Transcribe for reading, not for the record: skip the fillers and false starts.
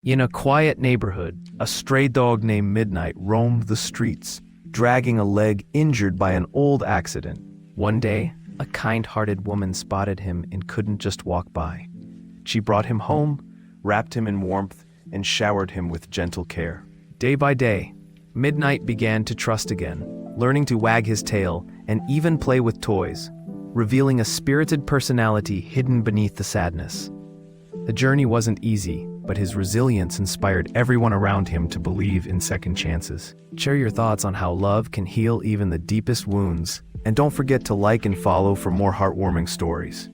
In a quiet neighborhood, a stray dog named Midnight roamed the streets, dragging a leg injured by an old accident. One day, a kind-hearted woman spotted him and couldn't just walk by. She brought him home, wrapped him in warmth, and showered him with gentle care. Day by day, Midnight began to trust again, learning to wag his tail and even play with toys, revealing a spirited personality hidden beneath the sadness. The journey wasn't easy, but his resilience inspired everyone around him to believe in second chances. Share your thoughts on how love can heal even the deepest wounds, and don't forget to like and follow for more heartwarming stories.